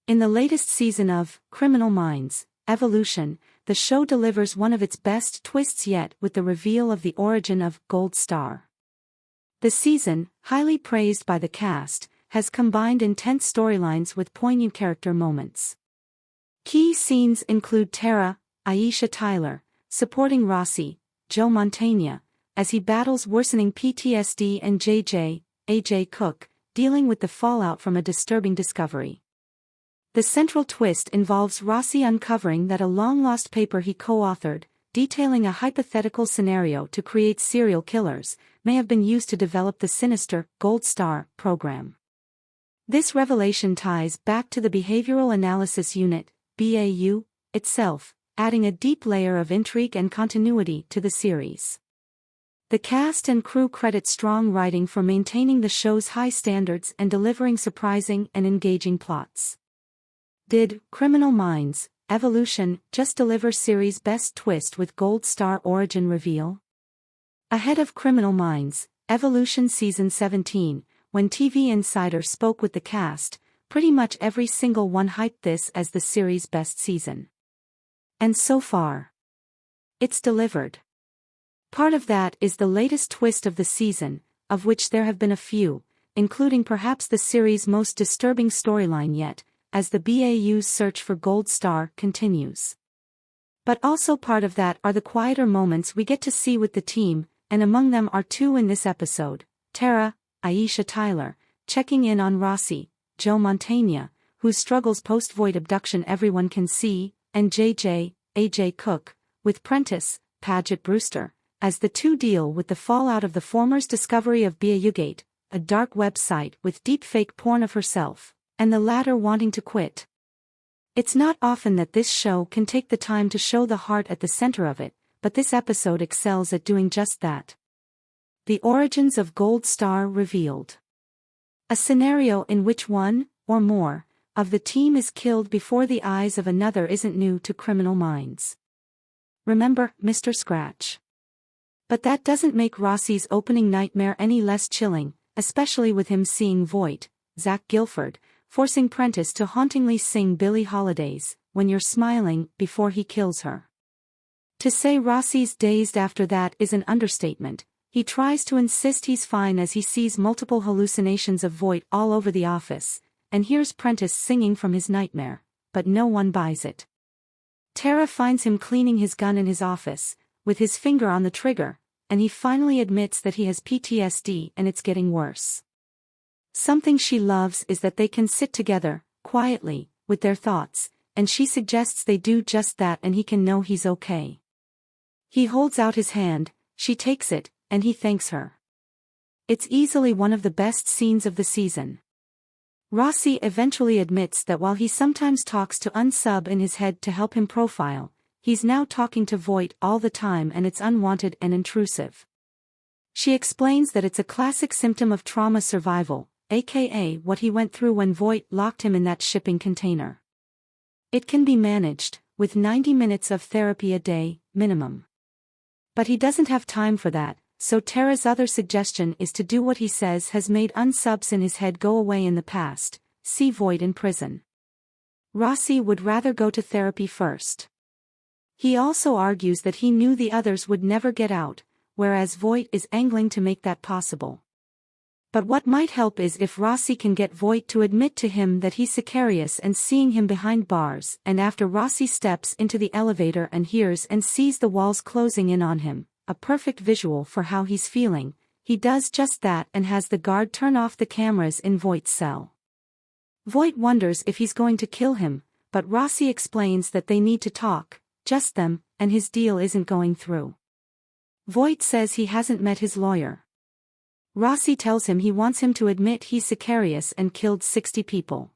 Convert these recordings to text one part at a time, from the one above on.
In the latest season of Criminal Minds, Evolution, the show delivers one of its best twists yet with the reveal of the origin of Gold Star. The season, highly praised by the cast, has combined intense storylines with poignant character moments. Key scenes include Tara, Aisha Tyler, supporting Rossi, Joe Mantegna, as he battles worsening PTSD, and JJ, AJ Cook, dealing with the fallout from a disturbing discovery. The central twist involves Rossi uncovering that a long-lost paper he co-authored, detailing a hypothetical scenario to create serial killers, may have been used to develop the sinister Gold Star program. This revelation ties back to the Behavioral Analysis Unit, BAU, itself, adding a deep layer of intrigue and continuity to the series. The cast and crew credit strong writing for maintaining the show's high standards and delivering surprising and engaging plots. Did Criminal Minds, Evolution just deliver series' best twist with Gold Star origin reveal? Ahead of Criminal Minds, Evolution Season 17, when TV Insider spoke with the cast, pretty much every single one hyped this as the series' best season. And so far, it's delivered. Part of that is the latest twist of the season, of which there have been a few, including perhaps the series' most disturbing storyline yet, as the BAU's search for Gold Star continues. But also part of that are the quieter moments we get to see with the team, and among them are two in this episode: Tara, Aisha Tyler, checking in on Rossi, Joe Mantegna, whose struggles post-Voight abduction everyone can see, and JJ, AJ Cook, with Prentice, Paget Brewster, as the two deal with the fallout of the former's discovery of BAUgate, a dark website with deepfake porn of herself, and the latter wanting to quit. It's not often that this show can take the time to show the heart at the center of it, but this episode excels at doing just that. The origins of Gold Star revealed. A scenario in which one, or more, of the team is killed before the eyes of another isn't new to Criminal Minds. Remember Mr. Scratch? But that doesn't make Rossi's opening nightmare any less chilling, especially with him seeing Voight, Zach Gilford, forcing Prentice to hauntingly sing Billie Holiday's "When You're Smiling" before he kills her. To say Rossi's dazed after that is an understatement. He tries to insist he's fine as he sees multiple hallucinations of Voight all over the office, and hears Prentice singing from his nightmare, but no one buys it. Tara finds him cleaning his gun in his office, with his finger on the trigger, and he finally admits that he has PTSD and it's getting worse. Something she loves is that they can sit together, quietly, with their thoughts, and she suggests they do just that and he can know he's okay. He holds out his hand, she takes it, and he thanks her. It's easily one of the best scenes of the season. Rossi eventually admits that while he sometimes talks to Unsub in his head to help him profile, he's now talking to Voight all the time and it's unwanted and intrusive. She explains that it's a classic symptom of trauma survival, aka what he went through when Voight locked him in that shipping container. It can be managed, with 90 minutes of therapy a day, minimum. But he doesn't have time for that, so Tara's other suggestion is to do what he says has made Unsubs in his head go away in the past: see Voight in prison. Rossi would rather go to therapy first. He also argues that he knew the others would never get out, whereas Voight is angling to make that possible. But what might help is if Rossi can get Voight to admit to him that he's Sicarius and seeing him behind bars, and after Rossi steps into the elevator and hears and sees the walls closing in on him, a perfect visual for how he's feeling, he does just that and has the guard turn off the cameras in Voight's cell. Voight wonders if he's going to kill him, but Rossi explains that they need to talk, just them, and his deal isn't going through. Voight says he hasn't met his lawyer. Rossi tells him he wants him to admit he's Sicarius and killed 60 people.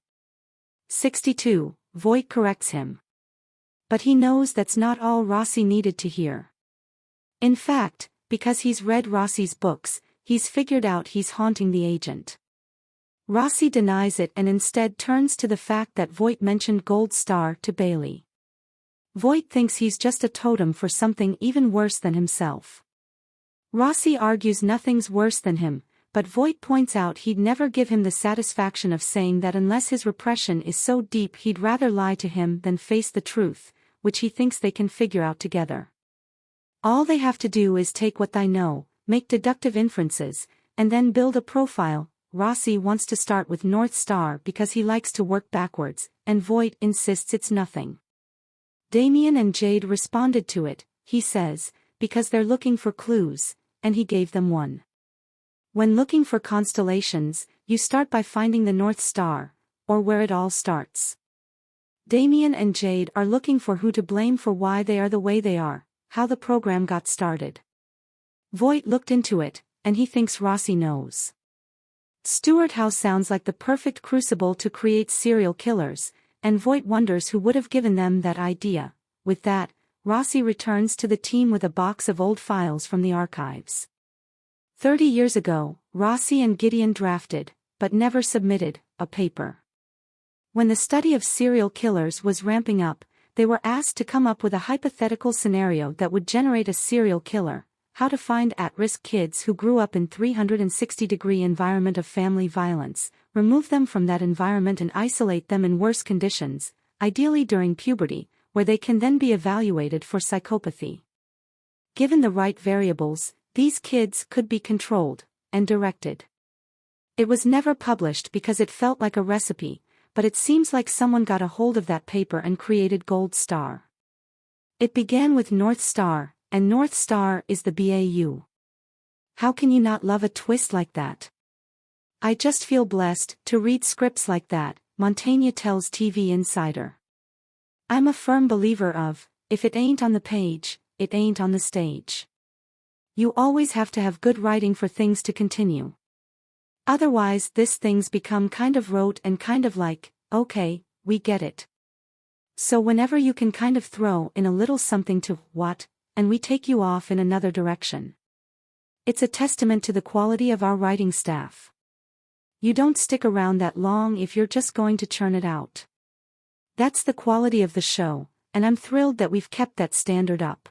62, Voight corrects him. But he knows that's not all Rossi needed to hear. In fact, because he's read Rossi's books, he's figured out he's haunting the agent. Rossi denies it and instead turns to the fact that Voight mentioned Gold Star to Bailey. Voight thinks he's just a totem for something even worse than himself. Rossi argues nothing's worse than him, But Voight points out he'd never give him the satisfaction of saying that unless his repression is so deep he'd rather lie to him than face the truth, which he thinks they can figure out together. All they have to do is take what they know, make deductive inferences, and then build a profile. Rossi wants to start with North Star because he likes to work backwards, and Voight insists it's nothing. Damien and Jade responded to it, he says, because they're looking for clues, and he gave them one. When looking for constellations, you start by finding the North Star, or where it all starts. Damien and Jade are looking for who to blame for why they are the way they are, how the program got started. Voight looked into it, and he thinks Rossi knows. Stuart Howe sounds like the perfect crucible to create serial killers, and Voight wonders who would have given them that idea. With that, Rossi returns to the team with a box of old files from the archives. 30 years ago, Rossi and Gideon drafted, but never submitted, a paper. When the study of serial killers was ramping up, they were asked to come up with a hypothetical scenario that would generate a serial killer, how to find at-risk kids who grew up in 360-degree environment of family violence, remove them from that environment and isolate them in worse conditions, ideally during puberty, where they can then be evaluated for psychopathy. Given the right variables, these kids could be controlled and directed. It was never published because it felt like a recipe, but it seems like someone got a hold of that paper and created Gold Star. It began with North Star, and North Star is the BAU. How can you not love a twist like that? I just feel blessed to read scripts like that, Montaigne tells TV Insider. I'm a firm believer of, if it ain't on the page, it ain't on the stage. You always have to have good writing for things to continue. Otherwise these things become kind of rote and kind of like, okay, we get it. So whenever you can kind of throw in a little something to, what, and we take you off in another direction. It's a testament to the quality of our writing staff. You don't stick around that long if you're just going to churn it out. That's the quality of the show, and I'm thrilled that we've kept that standard up.